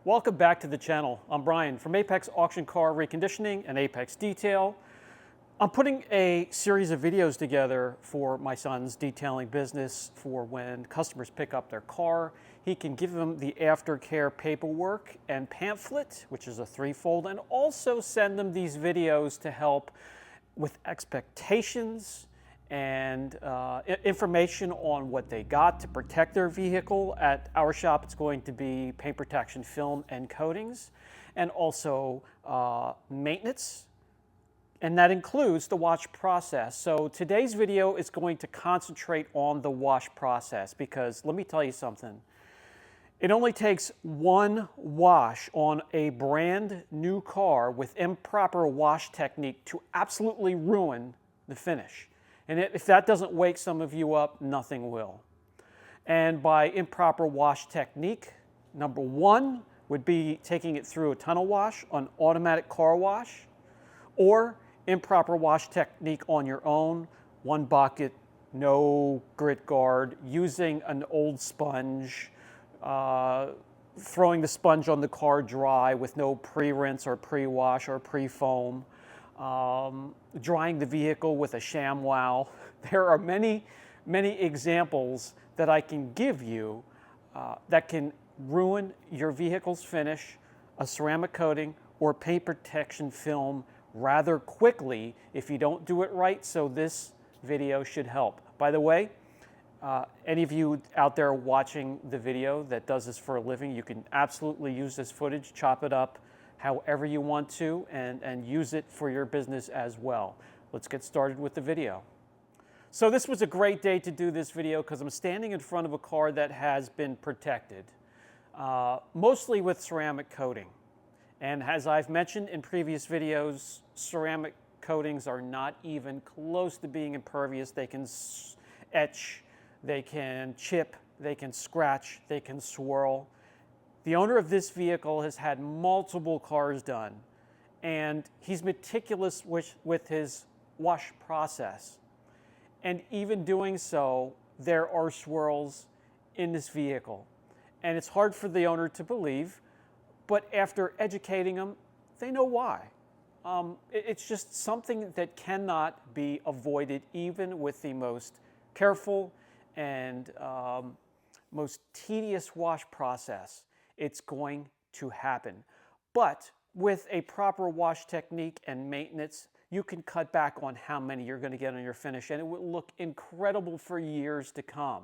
Welcome back to the channel. I'm Brian from Apex Auction Car Reconditioning and Apex Detail. I'm putting a series of videos together for my son's detailing business for when customers pick up their car. He can give them the aftercare paperwork and pamphlet, which is a threefold, and also send them these videos to help with expectations and information on what they got to protect their vehicle. At our shop, it's going to be paint protection film and coatings, and also maintenance, and that includes the wash process. So today's video is going to concentrate on the wash process, because let me tell you something. It only takes one wash on a brand new car with improper wash technique to absolutely ruin the finish. And if that doesn't wake some of you up, nothing will. And by improper wash technique, number one would be taking it through a tunnel wash, an automatic car wash, or improper wash technique on your own, one bucket, no grit guard, using an old sponge, throwing the sponge on the car dry with no pre-rinse or pre-wash or pre-foam, drying the vehicle with a ShamWow. There are many, many examples that I can give you that can ruin your vehicle's finish, a ceramic coating, or paint protection film rather quickly if you don't do it right, so this video should help. By the way, any of you out there watching the video that does this for a living, you can absolutely use this footage, chop it up however you want to, and use it for your business as well. Let's get started with the video. So this was a great day to do this video because I'm standing in front of a car that has been protected, mostly with ceramic coating. And as I've mentioned in previous videos, ceramic coatings are not even close to being impervious. They can etch, they can chip, they can scratch, they can swirl. The owner of this vehicle has had multiple cars done, and he's meticulous with his wash process. And even doing so, there are swirls in this vehicle. And it's hard for the owner to believe, but after educating them, they know why. It's just something that cannot be avoided even with the most careful and most tedious wash process. It's going to happen. But with a proper wash technique and maintenance, you can cut back on how many you're going to get on your finish, and it will look incredible for years to come.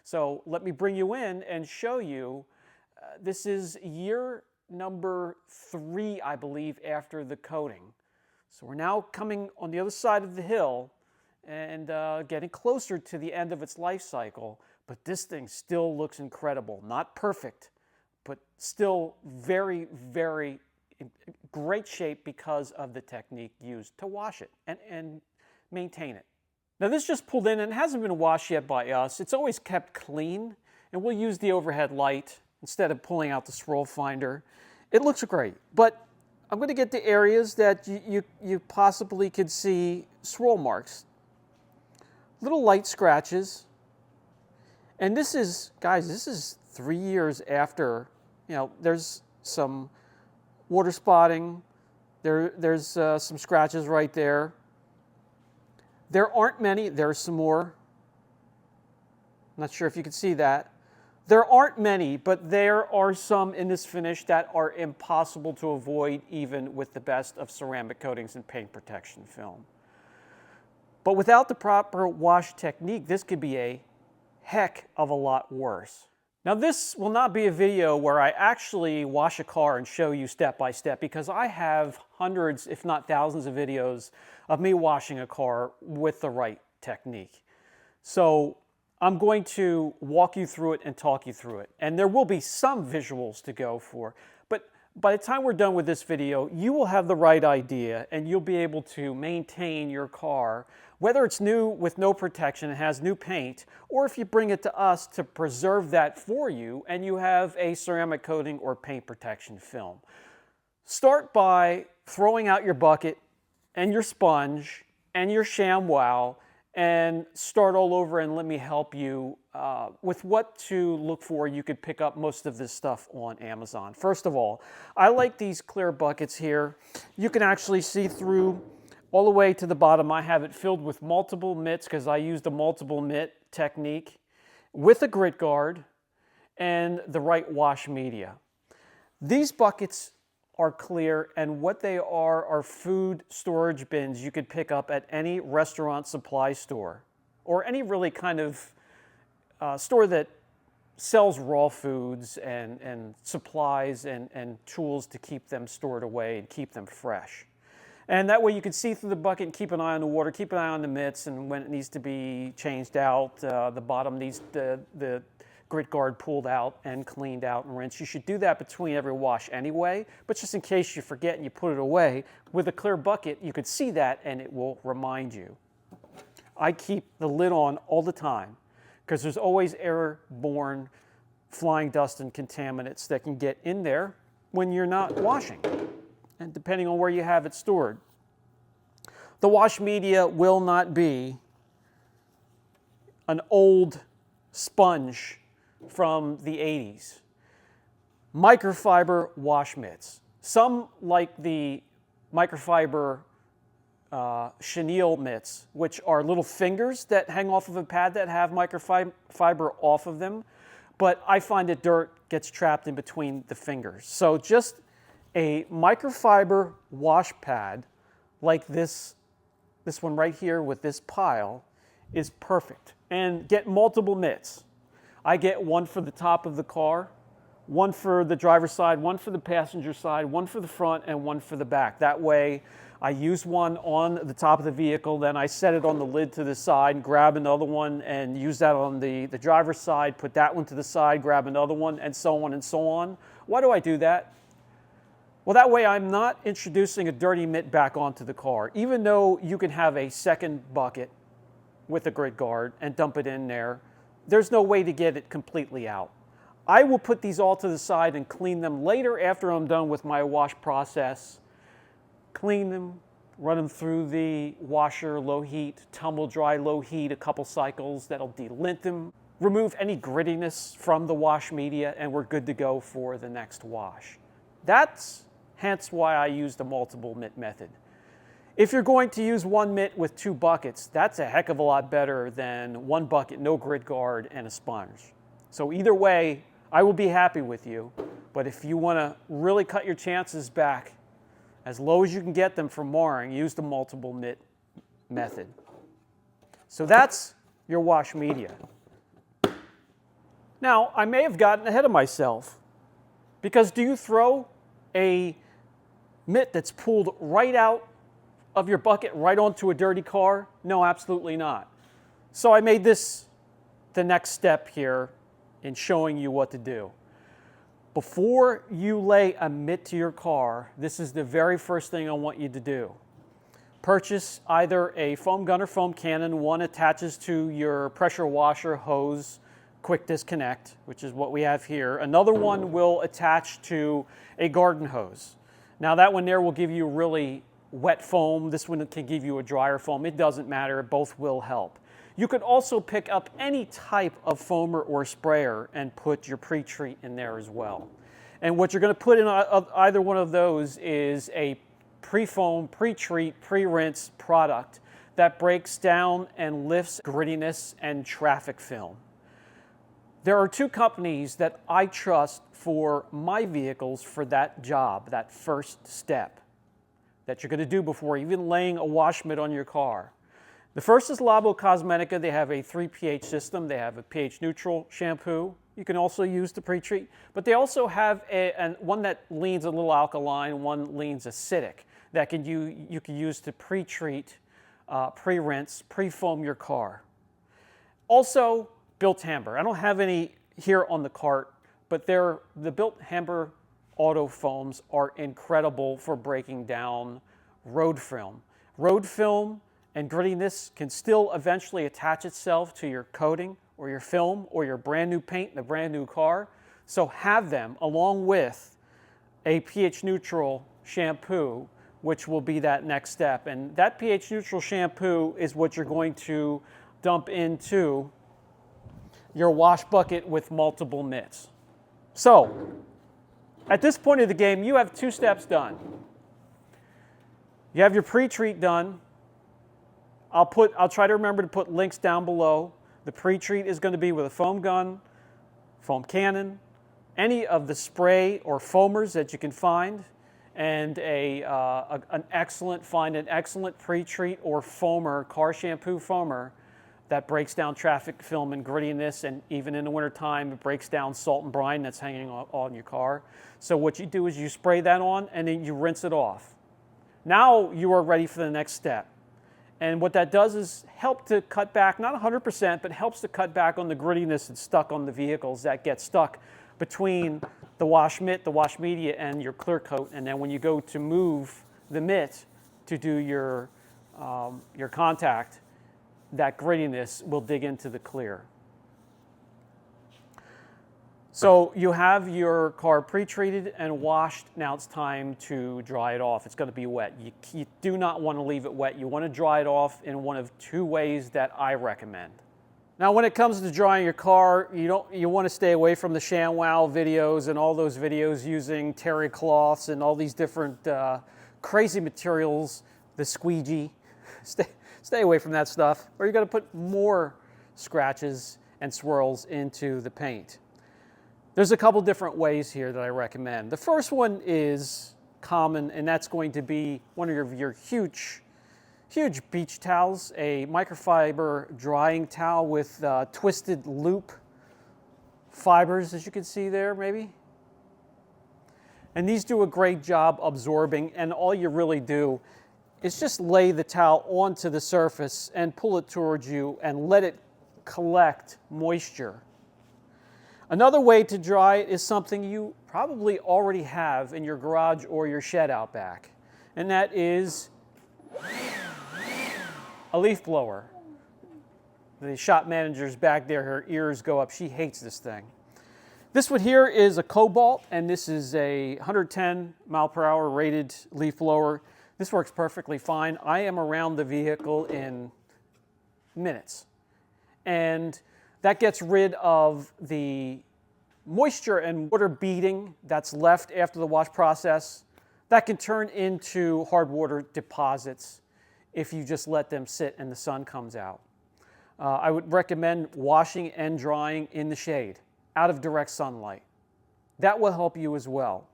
So let me bring you in and show you. This is year number 3, I believe, after the coating. So we're now coming on the other side of the hill and getting closer to the end of its life cycle, but this thing still looks incredible. Not perfect, but still very, very great shape because of the technique used to wash it and maintain it. Now this just pulled in and hasn't been washed yet by us. It's always kept clean, and we'll use the overhead light instead of pulling out the swirl finder. It looks great, but I'm going to get the areas that you possibly could see swirl marks. Little light scratches. And this is, guys, this is 3 years after, there's some water spotting. There's some scratches right there. There aren't many. There's some more. Not sure if you can see that. There aren't many, but there are some in this finish that are impossible to avoid even with the best of ceramic coatings and paint protection film. But without the proper wash technique, this could be a heck of a lot worse. Now this will not be a video where I actually wash a car and show you step by step, because I have hundreds, if not thousands, of videos of me washing a car with the right technique. So I'm going to walk you through it and talk you through it. And there will be some visuals to go for. But by the time we're done with this video, you will have the right idea and you'll be able to maintain your car, whether it's new with no protection and has new paint, or if you bring it to us to preserve that for you and you have a ceramic coating or paint protection film. Start by throwing out your bucket and your sponge and your ShamWow and start all over, and let me help you with what to look for. You could pick up most of this stuff on Amazon. First of all, I like these clear buckets here. You can actually see through all the way to the bottom. I have it filled with multiple mitts because I used a multiple mitt technique with a grit guard and the right wash media. These buckets are clear, and what they are food storage bins you could pick up at any restaurant supply store or any really kind of store that sells raw foods and supplies and tools to keep them stored away and keep them fresh. And that way you can see through the bucket and keep an eye on the water, keep an eye on the mitts, and when it needs to be changed out, the bottom needs the grit guard pulled out and cleaned out and rinsed. You should do that between every wash anyway, but just in case you forget and you put it away, with a clear bucket, you could see that and it will remind you. I keep the lid on all the time because there's always airborne flying dust and contaminants that can get in there when you're not washing, and depending on where you have it stored. The wash media will not be an old sponge from the 80s. Microfiber wash mitts. Some like the microfiber chenille mitts, which are little fingers that hang off of a pad that have microfiber off of them, but I find that dirt gets trapped in between the fingers. So just a microfiber wash pad like this one right here with this pile is perfect. And get multiple mitts. I get one for the top of the car, one for the driver's side, one for the passenger side, one for the front, and one for the back. That way, I use one on the top of the vehicle, then I set it on the lid to the side, grab another one, and use that on the driver's side, put that one to the side, grab another one, and so on and so on. Why do I do that? Well, that way I'm not introducing a dirty mitt back onto the car. Even though you can have a second bucket with a grit guard and dump it in there, there's no way to get it completely out. I will put these all to the side and clean them later after I'm done with my wash process. Clean them, run them through the washer, low heat, tumble dry, low heat, a couple cycles. That'll delint them, remove any grittiness from the wash media, and we're good to go for the next wash. That's hence why I use the multiple mitt method. If you're going to use one mitt with two buckets, that's a heck of a lot better than one bucket, no grit guard, and a sponge. So either way, I will be happy with you. But if you want to really cut your chances back as low as you can get them for marring, use the multiple mitt method. So that's your wash media. Now, I may have gotten ahead of myself, because do you throw a mitt that's pulled right out of your bucket right onto a dirty car? No, absolutely not. So I made this the next step here in showing you what to do. Before you lay a mitt to your car, this is the very first thing I want you to do. Purchase either a foam gun or foam cannon. One attaches to your pressure washer hose quick disconnect, which is what we have here. Another one will attach to a garden hose. Now that one there will give you really wet foam. This one can give you a drier foam. It doesn't matter, both will help. You could also pick up any type of foamer or sprayer and put your pre-treat in there as well. And what you're going to put in either one of those is a pre-foam, pre-treat, pre-rinse product that breaks down and lifts grittiness and traffic film. There are two companies that I trust for my vehicles for that job, that first step that you're going to do before even laying a wash mitt on your car. The first is Labo Cosmetica. They have a 3 pH system. They have a pH neutral shampoo. You can also use the pre-treat, but they also have one that leans a little alkaline, one leans acidic that you can use to pre-treat, pre-rinse, pre-foam your car. Also, Built Hamber. I don't have any here on the cart, but the Built Hamber auto foams are incredible for breaking down road film. Road film and grittiness can still eventually attach itself to your coating or your film or your brand new paint in a brand new car. So have them along with a pH neutral shampoo which will be that next step. And that pH neutral shampoo is what you're going to dump into your wash bucket with multiple mitts. So, at this point of the game, you have 2 steps done. You have your pre-treat done. I'll try to remember to put links down below. The pre-treat is going to be with a foam gun, foam cannon, any of the spray or foamers that you can find, and an excellent pre-treat or foamer, car shampoo foamer, that breaks down traffic film and grittiness, and even in the wintertime, it breaks down salt and brine that's hanging on your car. So what you do is you spray that on, and then you rinse it off. Now you are ready for the next step. And what that does is help to cut back, not 100%, but helps to cut back on the grittiness that's stuck on the vehicles that get stuck between the wash mitt, the wash media, and your clear coat. And then when you go to move the mitt to do your contact, that grittiness will dig into the clear. So you have your car pre-treated and washed. Now it's time to dry it off. It's going to be wet. You do not want to leave it wet. You want to dry it off in one of 2 ways that I recommend. Now when it comes to drying your car, you want to stay away from the ShamWow videos and all those videos using terry cloths and all these different crazy materials, the squeegee. Stay away from that stuff, or you're going to put more scratches and swirls into the paint. There's a couple different ways here that I recommend. The first one is common, and that's going to be one of your huge beach towels, a microfiber drying towel with twisted loop fibers, as you can see there, maybe. And these do a great job absorbing, and all you really do is just lay the towel onto the surface and pull it towards you and let it collect moisture. Another way to dry it is something you probably already have in your garage or your shed out back, and that is a leaf blower. The shop manager's back there, her ears go up. She hates this thing. This one here is a Cobalt, and this is a 110 mile per hour rated leaf blower. This works perfectly fine. I am around the vehicle in minutes. And that gets rid of the moisture and water beading that's left after the wash process. That can turn into hard water deposits if you just let them sit and the sun comes out. I would recommend washing and drying in the shade, out of direct sunlight. That will help you as well.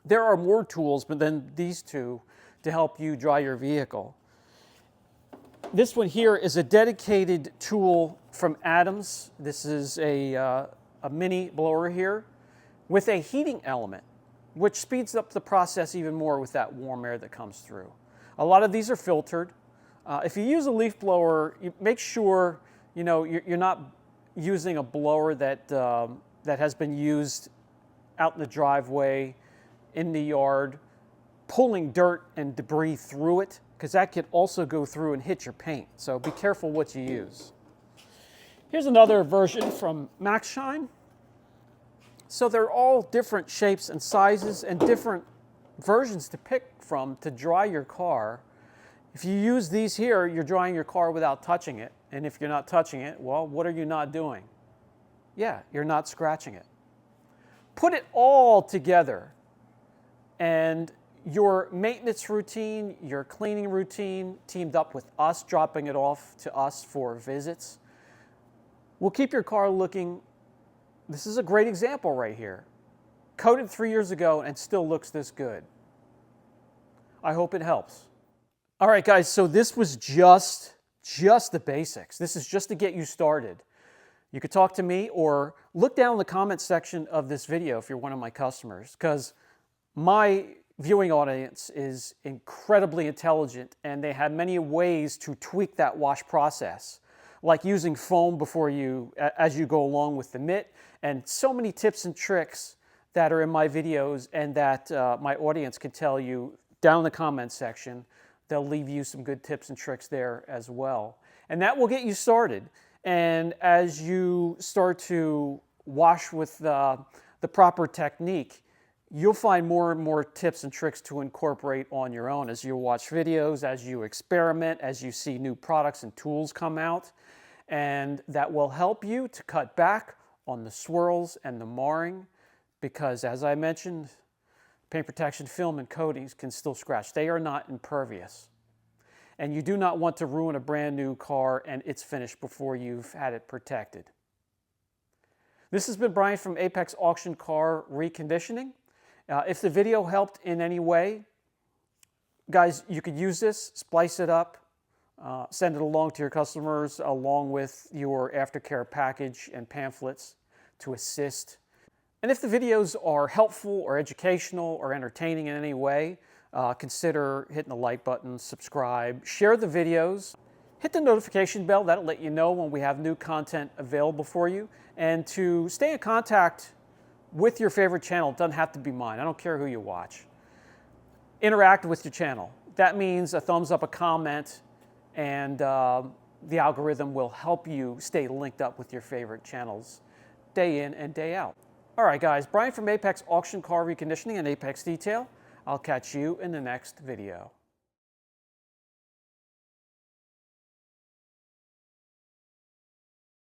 There are more tools but then these 2 to help you dry your vehicle. This one here is a dedicated tool from Adams. This is a mini blower here with a heating element, which speeds up the process even more with that warm air that comes through. A lot of these are filtered. If you use a leaf blower, you make sure you're not using a blower that has been used out in the driveway, in the yard, pulling dirt and debris through it, because that could also go through and hit your paint. So be careful what you use. Here's another version from Max Shine. So they're all different shapes and sizes and different versions to pick from to dry your car. If you use these here, you're drying your car without touching it. And if you're not touching it, well, what are you not doing? Yeah, you're not scratching it. Put it all together, and your maintenance routine, your cleaning routine, teamed up with us, dropping it off to us for visits, will keep your car looking. This is a great example right here. Coated 3 years ago and still looks this good. I hope it helps. All right, guys, so this was just the basics. This is just to get you started. You could talk to me or look down in the comments section of this video if you're one of my customers, because my viewing audience is incredibly intelligent and they have many ways to tweak that wash process, like using foam before as you go along with the mitt, and so many tips and tricks that are in my videos and that my audience can tell you down in the comments section. They'll leave you some good tips and tricks there as well. And that will get you started. And as you start to wash with the proper technique, you'll find more and more tips and tricks to incorporate on your own as you watch videos, as you experiment, as you see new products and tools come out. And that will help you to cut back on the swirls and the marring, because as I mentioned, paint protection film and coatings can still scratch. They are not impervious. And you do not want to ruin a brand new car and its finish before you've had it protected. This has been Brian from Apex Auction Car Reconditioning. If the video helped in any way, guys, you could use this, splice it up, send it along to your customers along with your aftercare package and pamphlets to assist. And if the videos are helpful or educational or entertaining in any way, consider hitting the like button, subscribe, share the videos, hit the notification bell. That'll let you know when we have new content available for you. And to stay in contact with your favorite channel, it doesn't have to be mine. I don't care who you watch. Interact with your channel. That means a thumbs up, a comment, and the algorithm will help you stay linked up with your favorite channels day in and day out. All right, guys, Brian from Apex Auction Car Reconditioning and Apex Detail. I'll catch you in the next video.